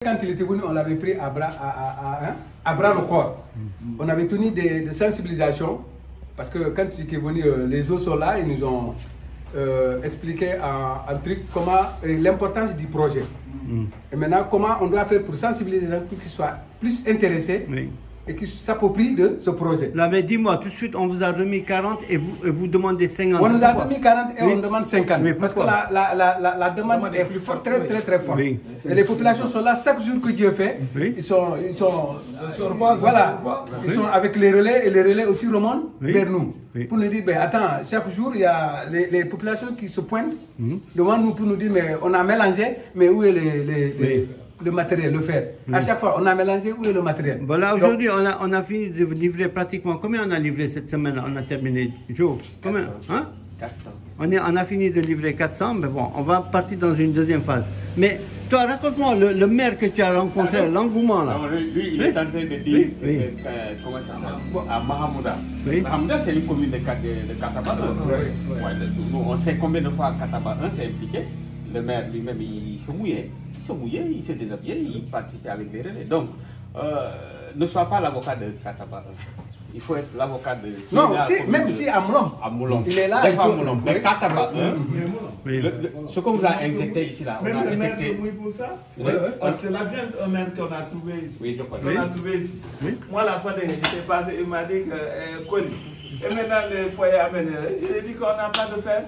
Quand il était venu, on l'avait pris à bras le corps. On avait tenu des sensibilisations parce que quand il est venu, les eaux sont là, ils nous ont expliqué un truc, comment l'importance du projet. Et maintenant, comment on doit faire pour sensibiliser les gens pour qu'ils soient plus intéressés et qu'ils s'approprient de ce projet. Là, mais dis-moi, tout de suite, on vous a remis 40 et vous demandez 50. On nous a remis 40 et on demande 50. Oui, parce que la demande est plus forte, très forte. Oui. Et les populations sont là chaque jour que Dieu fait. Oui. Ils sont voilà, ils sont avec les relais et les relais aussi remontent vers nous. Pour nous dire, ben, attends, chaque jour, il y a les populations qui se pointent devant nous pour nous dire, mais on a mélangé, mais où est le matériel, le fer. À chaque fois, on a mélangé, où est le matériel? Voilà, aujourd'hui, on a fini de livrer pratiquement. Combien on a livré cette semaine? On a terminé, Joe? Combien? 400. Hein? On a fini de livrer 400, mais bon, on va partir dans une deuxième phase. Mais toi, raconte-moi le maire que tu as rencontré, l'engouement là. Non, lui, il est en train de dire, comment ça va, à Mahamouda. Mahamouda, c'est une commune de Kataba. On sait combien de fois Kataba 1 s'est impliqué. Le maire lui-même, il se mouillait, il s'est déshabillé, il participait avec les relais. Donc, ne sois pas l'avocat de Kataba 1. Il faut être l'avocat de... Non, même si à Moulom, il est là. Mais Kataba 1, ce qu'on vous a injecté ici, là, on a injecté... pour ça. Parce que l'adjoint au maire qu'on a trouvé ici, moi, la fois dernière, j'étais passé, il m'a dit que Koli. Et maintenant, le foyer a mené, je lui ai dit qu'on n'a pas de fer.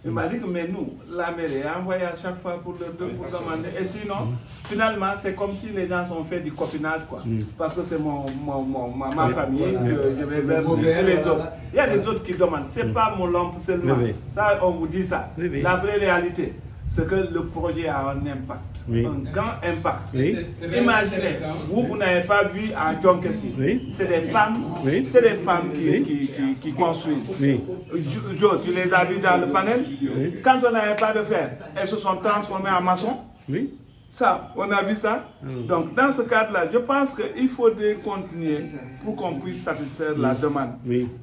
Il m'a dit que mais nous, la mairie a envoyé à chaque fois pour demander. Et sinon, finalement, c'est comme si les gens ont fait du copinage, quoi. Parce que c'est ma famille, je vais vers les autres. Il y a des autres qui demandent. C'est pas mon lampe seulement. Ça, on vous dit ça. La vraie réalité, c'est que le projet a un impact. Un grand impact. Imaginez, vous n'avez pas vu à Djonkessi. C'est des femmes qui construisent. Joe, tu les as vus dans le panel. Quand on n'avait pas de fer, elles se sont transformées en maçons. Ça, on a vu ça. Donc, dans ce cadre-là, je pense qu'il faudrait continuer pour qu'on puisse satisfaire la demande.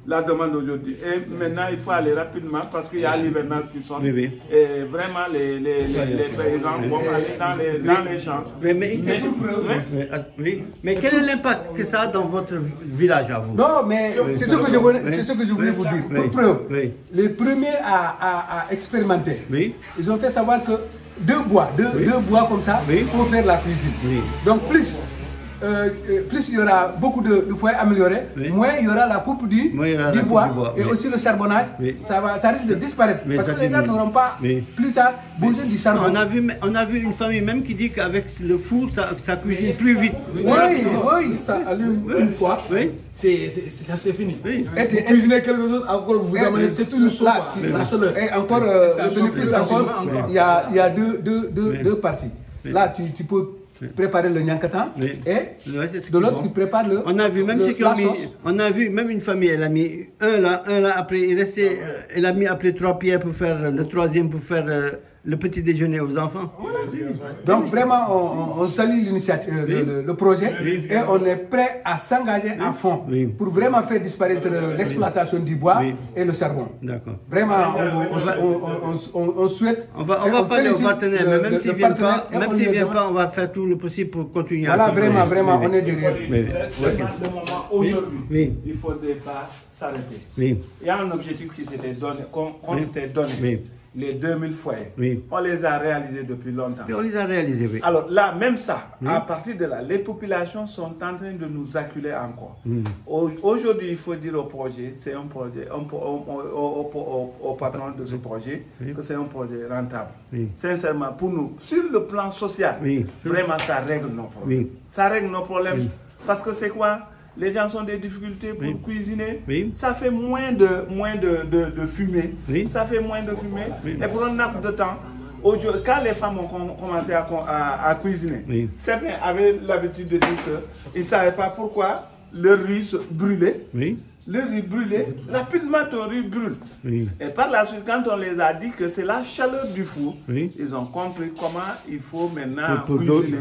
La demande aujourd'hui. Et maintenant, il faut aller rapidement parce qu'il y a l'hivernage qui sonne. Et vraiment, les paysans vont aller dans les champs. Mais quel est l'impact que ça a dans votre village à vous? Non, mais c'est ce que je voulais vous dire. Pour preuve, les premiers à expérimenter, ils ont fait savoir que deux bois comme ça pour faire la cuisine. Donc plus il y aura beaucoup de foyers améliorés, moins il y aura la coupe du bois et aussi le charbonnage. Ça risque de disparaître parce que les gens n'auront pas plus tard besoin du charbon. On a vu une famille même qui dit qu'avec le four, ça cuisine plus vite. Oui, ça allume une fois, ça c'est fini. Et cuisiner quelque chose, encore vous amenez, c'est toujours chaud. Et encore, le bénéfice encore, il y a deux parties. Là, tu peux préparer le nyankatan et de l'autre qui prépare le. On a vu même ceux qui ont mis, on a vu même une famille, elle a mis un là après, elle a mis après 3 pierres pour faire le troisième pour faire le petit déjeuner aux enfants. Donc vraiment, on salue l'initiative, le projet et on est prêt à s'engager à fond pour vraiment faire disparaître l'exploitation du bois et le charbon. D'accord. Vraiment, on souhaite. On va parler aux partenaires, mais même s'ils ne viennent pas, on va faire tout le possible pour continuer. Voilà, vraiment, on est derrière. Le moment aujourd'hui, il ne faudrait pas s'arrêter. Il y a un objectif qui s'était donné, qu'on s'était donné. Les 2000 foyers, on les a réalisés depuis longtemps. On les a réalisés, Alors là, même ça, à partir de là, les populations sont en train de nous acculer encore. Aujourd'hui, il faut dire au projet, c'est un projet, au patron de ce projet, que c'est un projet rentable. Sincèrement, pour nous, sur le plan social, vraiment, ça règle nos problèmes. Ça règle nos problèmes. Parce que c'est quoi? Les gens ont des difficultés pour cuisiner. Ça fait moins de fumée. Ça fait moins de fumée. Et pour un laps de temps, quand les femmes ont commencé à cuisiner, certains avaient l'habitude de dire qu'ils ne savaient pas pourquoi le riz se brûlait. le riz brûlé, rapidement ton riz brûle. Oui. Et par la suite, quand on les a dit que c'est la chaleur du four, oui. Ils ont compris comment il faut maintenant cuisiner.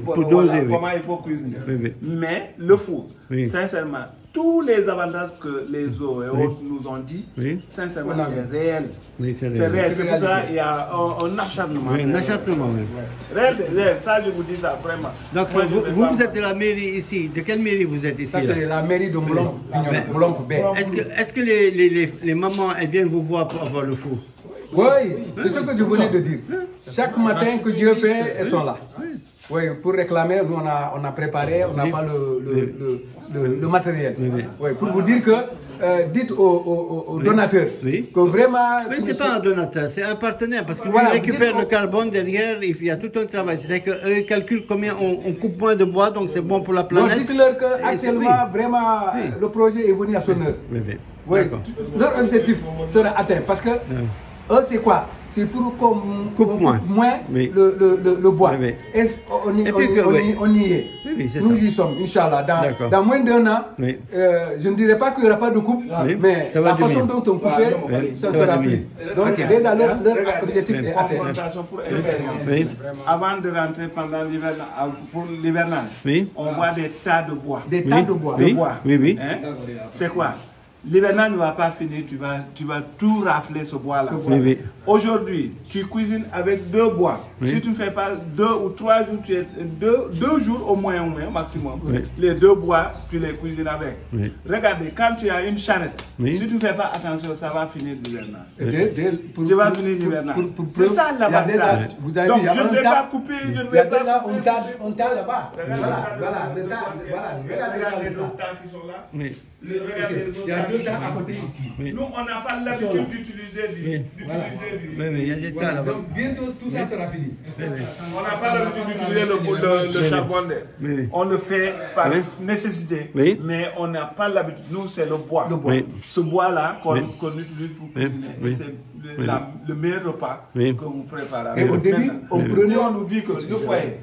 Pour doser, comment il faut cuisiner. Oui. Mais le four, sincèrement, tous les avantages que les eaux et autres nous ont dit, sincèrement, c'est réel. Oui, c'est réel. C'est pour ça qu'il y a un acharnement. Oui, un acharnement, oui. Réel, ça je vous dis ça vraiment. Donc vous êtes de la mairie ici. De quelle mairie vous êtes ici? Ça c'est la mairie de Moulombe. Est-ce que les mamans, elles viennent vous voir pour avoir le four? Oui, c'est ce que je venais de dire. Chaque matin que Dieu fait, elles sont là. Oui, pour réclamer, nous on a préparé, on n'a pas le matériel. Oui, pour vous dire que dites aux donateurs que vraiment... Mais ce n'est pas un donateur, c'est un partenaire parce qu'ils récupèrent le carbone derrière, il y a tout un travail. C'est-à-dire qu'eux calculent combien on coupe moins de bois, donc c'est bon pour la planète. Dites-leur qu'actuellement, vraiment, le projet est venu à son heure. Oui, leur objectif sera atteint parce que eux, c'est quoi? C'est pour qu'on coupe moins le bois. Et on y est. Nous y sommes, Inch'Allah. Dans moins d'un an, je ne dirais pas qu'il n'y aura pas de coupe, mais la façon dont on coupe, ça sera plus. Donc déjà, leur objectif est atteint. Pour expérience. Avant de rentrer pendant l'hivernage, on voit des tas de bois. Des tas de bois. Oui. C'est quoi? L'hivernage ne va pas finir, tu vas tout rafler ce bois-là. Aujourd'hui, tu cuisines avec 2 bois. Si tu ne fais pas 2 ou 3 jours, tu es 2 jours au moins maximum. Les 2 bois, tu les cuisines avec. Regardez, quand tu as une charrette, si tu ne fais pas attention, ça va finir l'hivernage. Tu vas finir l'hivernage. C'est ça l'avantage. Donc je ne vais pas couper, je ne vais pas couper. On t'a là-bas. Voilà, regardez les 2 tas qui sont là. Regardez il y a 2 tas à côté ici. Nous, on n'a pas l'habitude d'utiliser il y a des tas là-bas. Donc bientôt tout ça sera fini. On n'a pas l'habitude d'utiliser le charbon. On le fait par nécessité, mais on n'a pas l'habitude. Nous, c'est le bois. Ce bois-là qu'on utilise pour cuisiner. C'est le meilleur repas que vous préparez. Et au début, on nous dit que le foyer,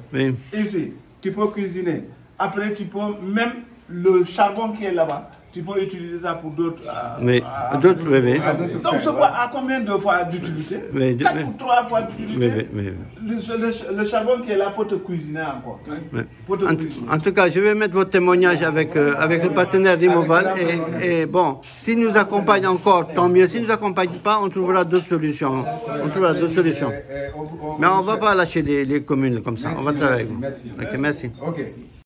ici, tu peux cuisiner. Après, tu peux même le charbon qui est là-bas. Tu peux utiliser ça pour d'autres. Donc ce bois a combien de fois d'utilité? 4 ou 3 fois d'utilité. Le charbon qui est là pour te cuisiner encore. En tout cas, je vais mettre votre témoignage avec le partenaire d'Imoval. Et bon, s'il nous accompagne encore, tant mieux. S'il ne nous accompagne pas, on trouvera d'autres solutions. Mais on ne va pas lâcher les communes comme ça. On va travailler avec vous. Merci. Ok, merci.